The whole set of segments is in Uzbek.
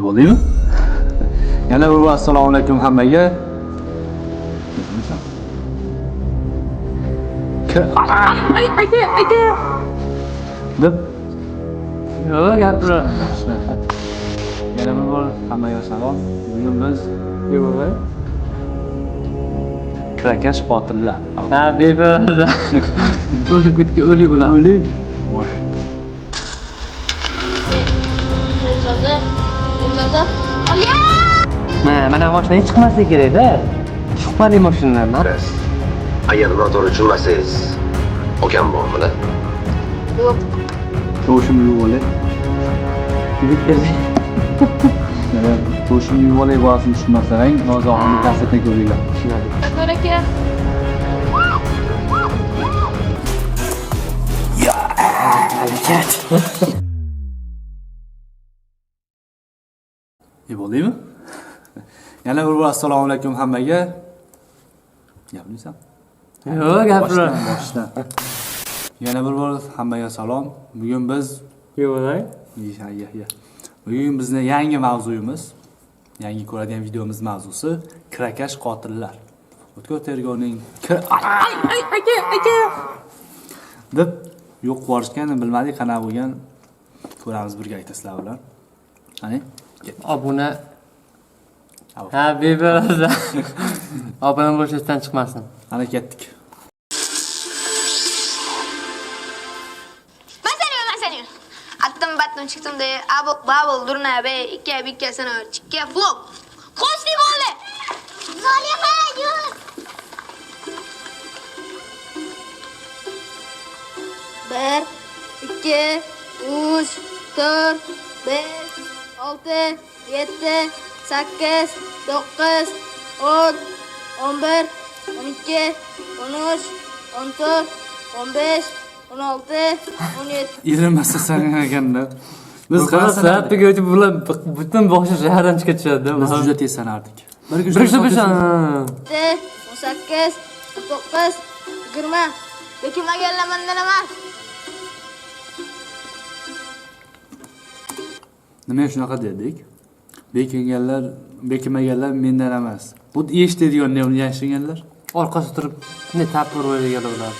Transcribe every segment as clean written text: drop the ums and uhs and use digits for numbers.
Bo'ldimi? Yana bir assalomu alaykum hammaga. Ayta. Deb. Yo'q, gapira. Yana bir bor hammaga salom. Bugun biz kirakash qotillar. Ha, bebaza. O'lib ketgan o'lik bilan o'lik. Voy. Mana mashinaga chiqmaslik kerak-da. Shubhali mashinalardan. Agar biror to'g'ri tushunmasangiz, okam bormi-da? Yo'q. To'shim yuvole. To'shim yuvole bo'lasini tushunmasang, nozohimni kassetni ko'ringlar. Shofyor aka. Bo'ldimi? Yana bir bor assalomu alaykum hammaga. Gapirsan? Yo'q, gapira. Boshdan. Yana bir bor hammaga salom. Bugun biz Yo'q. Bugun bizning yangi mavzuyimiz, yangi ko'radigan videomiz mavzusi kirakash qotillar. O'tkir tergovning deb yo'q borishgan, bilmadik qanaqa bo'lgan. Ko'ramiz birga aytasizlar bilan. Qani? Obuna. Ha, bebaza. Obuna bo'lishdan chiqmasin. Ana ketdik. Masani. Attım battım çıktım diye babul durna be iki bikkasını çıkke flop. Kosti böyle. Zalime yürü. Bir, iki, üç, dört, beş, altı, yedi, sekiz, dokuz, 10, 11, 12, 13, 14, 15, 16, 17. Irilmasa sanaganda. Biz Biz qara soatga o'tib bular butun boshqa shahardan chiqib tushadi. Biz juda tez sanardik. Bir kun 18, 19, 20. Bekilmaganlar mendan emas. Nima shunaqa dedik? Bekimaganlar mendan emas. Bu eshitadigan ne yashaganlar? orqasi turib ne tapir o'ylagan ular.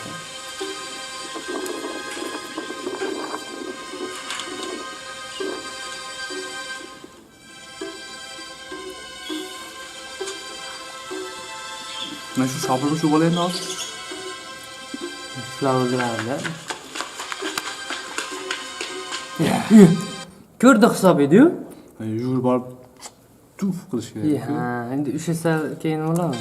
Mana shu shopilib shu bo'laydi hozir. Shular o'zgaradi. Ko'rdi hisob edi-yu. Yurib borib tuf qilish kerak. Ha, endi ushasa keyin bo'ladimi?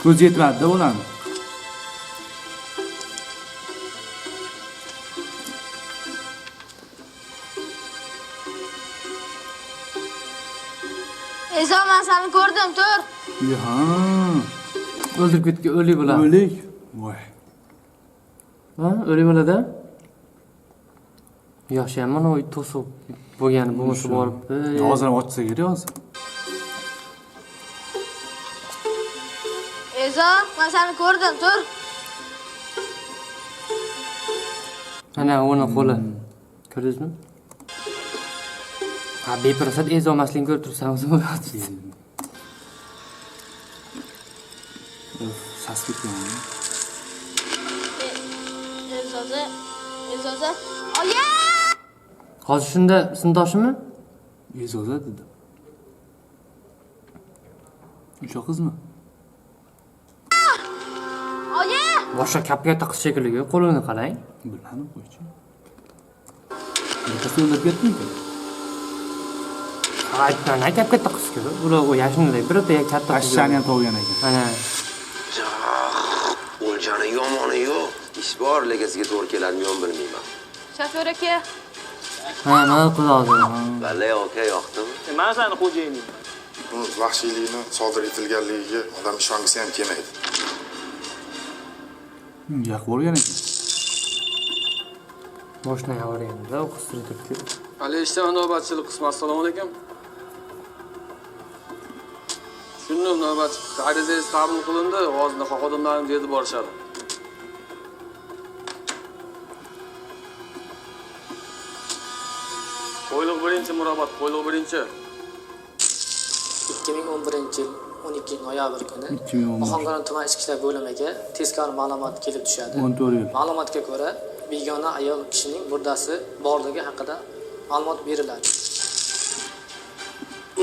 Ko'z yetmadi-da bo'ladi. Ben seni gördüm dur. Ha. O'ldirib ketgan o'lik bo'lar. O'lik. Voy. Ha, o'lik bo'ladi. Yaxshi, mana u to'siq bo'lgani bo'lmasa borib. Hozir ochsa kerak hozir. Ben seni gördüm dur. Ana uni qo'li. Ko'rdingizmi? Ha, beprasad ezomasligini ko'rib tursangiz bo'ladi. Sas ketgan. Ezoza. Oye! Hozir shunda sindoshimi? Ezoza dedi. O'sha qizmi? Oye! Boshqa kapga taqish shekilli, qo'lini qarang. Bilmadim qo'ychi. Bittasi o'lib ketdimi? Aytgan kapga taqish kerak. Ular u yashinday birta katta Pashshani ham tug'gan ekan. Mana O'ljani yomoni yo'q. Ish bor, legasiga to'g'ri keladimi, yo'q bilmayman. Şoför aka. ha, mana qiladi. Vallahi aka yoqdimi? Men seni xo'jayining. Bu vahshiylikni sodir etilganligiga odam ishongisi ham kelmaydi. Yo'q bo'lgan ekan. Boshdan yavarganda u qistirib. Hali eshitaman navbatchilik qismi. Assalomu alaykum. Shunday navbatchi arizangiz qabul qilindi, hozir xodimlarim dedi borishadi. Qo'yliq birinchi Murobod, qo'yliq birinchi. 2011-yil 12-noyabr kuni 2011. Ohangaron tuman ichki ishlar bo'limiga tezkor ma'lumot kelib tushadi. 14 yil. Ma'lumotga ko'ra, begona ayol kishining murdasi borligi haqida ma'lumot beriladi.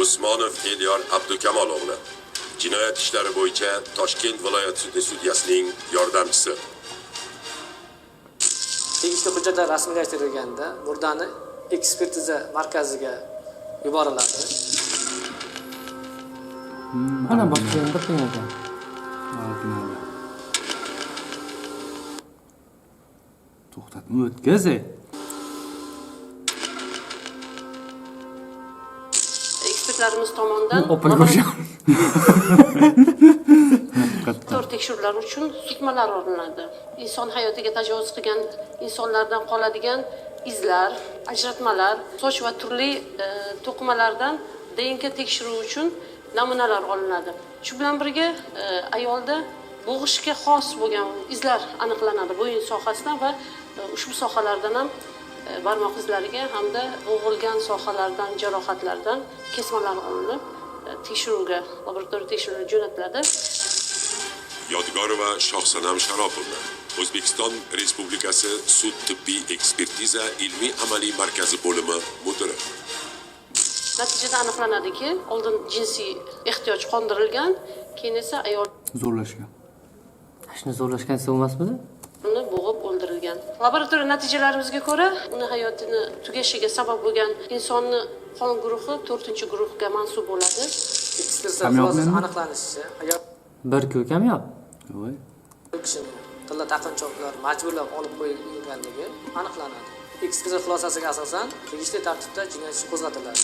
Usmonov Elyor Abdukamol o'g'li. Jinoyat ishlari bo'yicha Toshkent viloyat sudi sudyasining yordamchisi. Tegishli hujjatlar rasmiylashtirilganda murdani ekspertiza markaziga yuboriladi. Mana boshqa bir qiyin ekan. To'xtatma, o'tkazay. Ekspertlarimiz tomonidan Opa ko'risham. laborator tekshiruvlar uchun sutmalar olinadi. Inson hayotiga tajovuz qilgan insonlardan qoladigan izlar, ajratmalar, soch va turli to'qimalardan DNK tekshiruvi uchun namunalar olinadi. Shu bilan birga ayolda bo'g'ishga xos bo'lgan izlar aniqlanadi bo'yin sohasidan va ushbu sohalardan ham barmoq izlariga hamda bo'g'ilgan sohalardan, jarohatlardan kesmalar olinib tekshiruvga, laboratoriya tekshiruvga jo'natiladi. Yodgorova Shohsanam Sharopovna, O'zbekiston Respublikasi Sud tibbiy ekspertiza ilmiy amaliy markazi bo'limi mudiri. Natijada aniqlanadiki, oldin jinsiy ehtiyoj qondirilgan, keyin esa ayol Zo'rlashgan. Shuni zo'rlashgan emasmidi? uni bo'g'ib o'ldirilgan. Laboratoriya natijalarimizga ko'ra, uni hayotini tugashiga sabab bo'lgan insonni qon guruhi 4-guruhga mansub bo'ladi. Ekspertiza xulosasi aniqlanishicha, ayol Bir ko'kam yo'q. Voy. kishini tilla taqinchoqlar majburlab olib qo'yilganligi aniqlanadi. Ekspertiza xulosasiga asosan tegishli tartibda jinoyat ishi qo'zg'atiladi.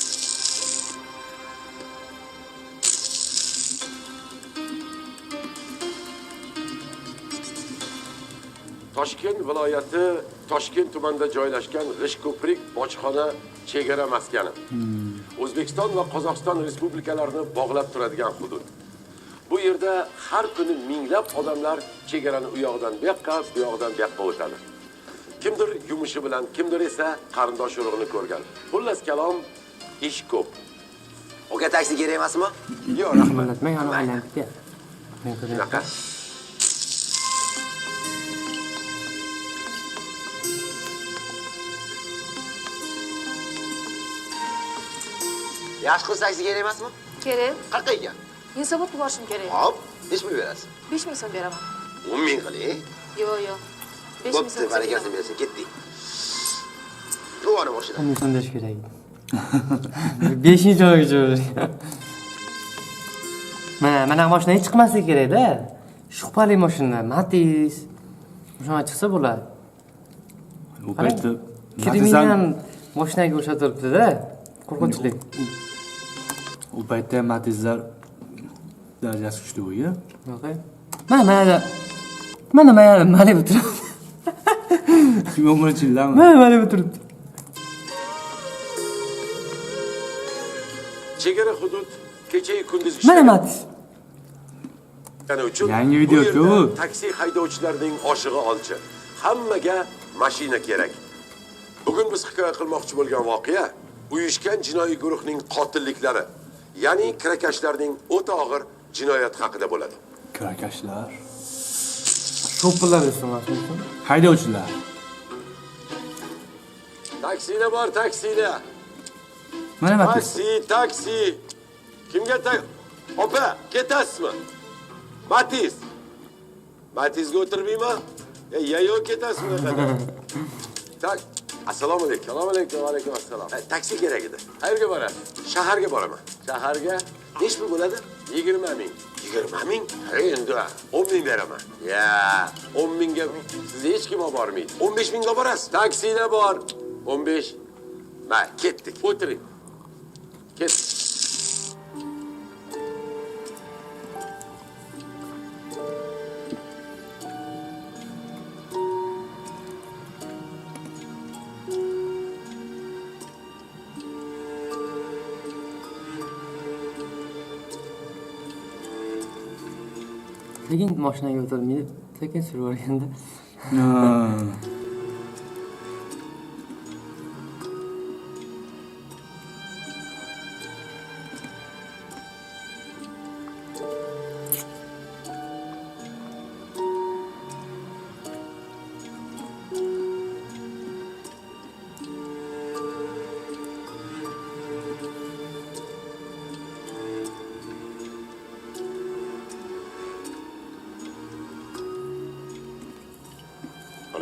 Toshkent viloyati Toshkent tumanida joylashgan G'ishko'prik bojxona chegara maskani. O'zbekiston va Qozog'iston respublikalarini bog'lab turadigan hudud. Bu yerda har kuni minglab odamlar chegarani u yoqdan bu yoqqa, bu yoqdan bu yoqqa o'tadi. Kimdir yumushi bilan, kimdir esa qarindosh urug'ini ko'rgan. Xullas kalom, ish ko'p. Oka taksi kerak emasmi? Yo'q, rahmat. Millatmang ana aylanibdi. Men ko'rayapman. Bunaqa. Yaxshi qilsa taksi kerak emasmi? Kerak. Qayerqa ekan? Yunusobodga borishim kerak. Hop, necha pul berasiz? 5000 so'm beraman. 10 ming qiling. Yo'q. 5000 Bo'pti, so'm. barakasini bersin, ketdik. To'g'ri mashina. Qanday sondash kerak? 5-chi oygacha. Mana mashina hech chiqmasligi kerak-da. Shubhali mashina, Matiz. Mashina chiqsa bo'ladi. U paytda Kriminal mashinaga o'xshatiribdi-da. Qo'rqinchli. U paytda Matizlar darajasi kuchli bo'lgan. Yo'q. Mana Malibu turibdi. 2011-yildami? Mana Malibu turibdi. Chegara hudud kecha-yu kunduz Mana Matiz. uchun Yangi video-ku. bu yerda taksi haydovchilarining oshig'i olchi. Hammaga mashina kerak. Bugun biz hikoya qilmoqchi bo'lgan voqea uyushgan jinoiy guruhning qotilliklari, ya'ni kirakashlarning o'ta og'ir jinoyat haqida bo'ladi. Kirakashlar, Shopirlar emasmi? haydovchilar. Taksilar bor, taksilar. Mana Matiz. Taksi. Kimga Opa, ketasizmi? Matiz. Matizga o'tirmayman? Yayov ketasizmi? Tak. Assalomu alaykum. Assalomu alaykum. Va alaykum assalom. Taksi kerak edi. Qayerga borasiz? Shaharga boraman. Shaharga nech pul bo'ladi? 20 ming. 20 ming? Endi 10 ming beraman. Ya, 10 mingga siz hech kim olib bormaydi. 15 mingga borasiz. Taksilar bor. 15. Ma, ketdik. O'tiring. Ket. Lekin mashinaga o'tirmaydi. Sekin surib olganda.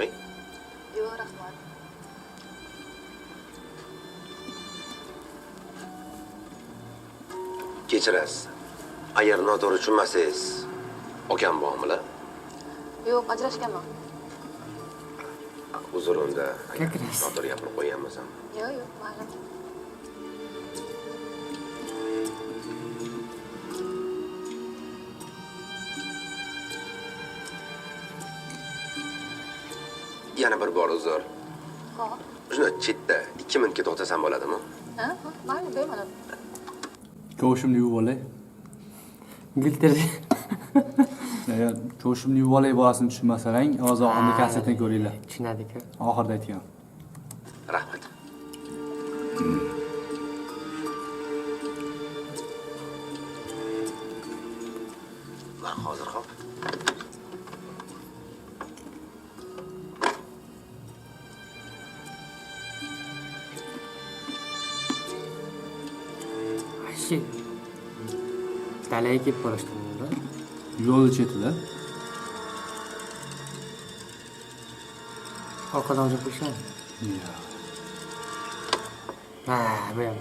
chiqmang. Yo'q, rahmat. Kechirasiz. Agar noto'g'ri tushunmasangiz, okam bormi? Yo'q, ajrashganman. Uzr unda. Как раз. Noto'g'ri gapirib qo'yganmisam. Yo'q, mayli. Yana bir bor uzr. Xo'p. Shuni chetda 2 minutga to'xtasam bo'ladimi? Ha? Mayli, bemalol. Ko'shimni yuvib olay. Giltir. Agar ko'shimni yuvib olay bolasini tushunmasalaring, hozir oxirgi kasetni ko'ringlar. Tushunadi-ku. Oxirida aytgan. Rahmat. Men hozir hop. Ashi. Dalaga kelib qolishdi. Yo'lni chetida. Orqadan o'zib qo'yishgan. Ha, bu ham.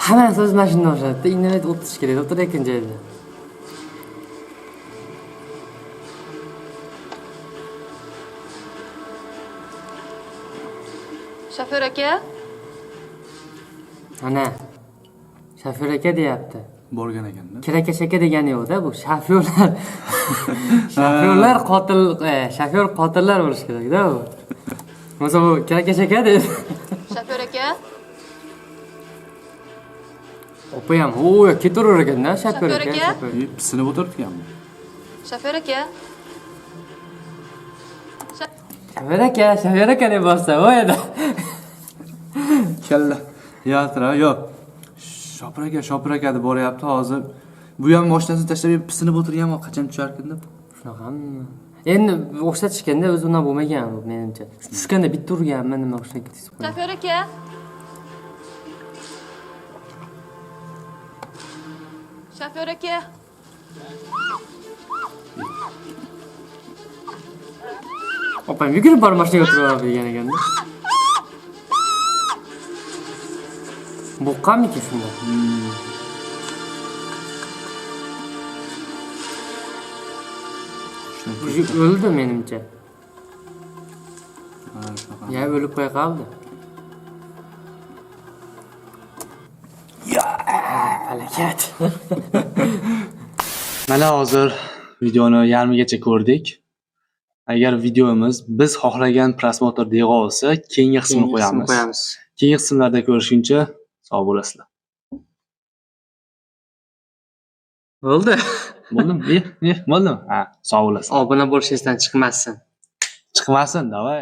Hamma so'z mashinaga o'xshadi. Indamay o'tirish kerak, o'tirayotgan joyda. Shofyor aka? Ana. Shofyor aka deyapti. Borgan ekanda. Kirakash aka degani yo'q-da, bu shofyorlar. Shofyorlar qotil, shofyor qotillar bo'lish kerak-da bu. Masalan, bu kirakash aka deydi. Shofyor aka? Opa ham, o'y, ketaverar ekan-da, shofyor Shofyor aka. aka? Pisinib o'tiribganmi? Shofyor aka? Shofyor aka deb borsa, voy edi. Kalla. Yaltira, yo'q. Shopir aka deb boryapti hozir. Bu ham mashinasini tashlab pisinib o'tirganmi, qachon tusharkin deb. Shunaqami? Endi o'xshatishganda o'zi undan bo'lmagan bu menimcha. Tushganda bitta urganmi, nima o'xshagan desiz qo'ying. Shofyor aka? Shofyor aka? Opam yugurib borib mashinaga o'tirib degan ekanda. Boqqanmikin shunda? O'ldi menimcha. Ha, shunaqa. Ya o'lib qo'ya qoldi. Ya, falokat. Mana hozir videoni yarmigacha ko'rdik. Agar videomiz biz xohlagan prosmotr deg'i olsa, keyingi qismini qo'yamiz. Keyingi qismlarda ko'rishguncha sog' bo'lasizlar. Bo'ldi. Bo'ldimi? Bo'ldimi? Ha, sog' bo'lasizlar. Obuna bo'lishingiz chiqmasin. Chiqmasin, davay.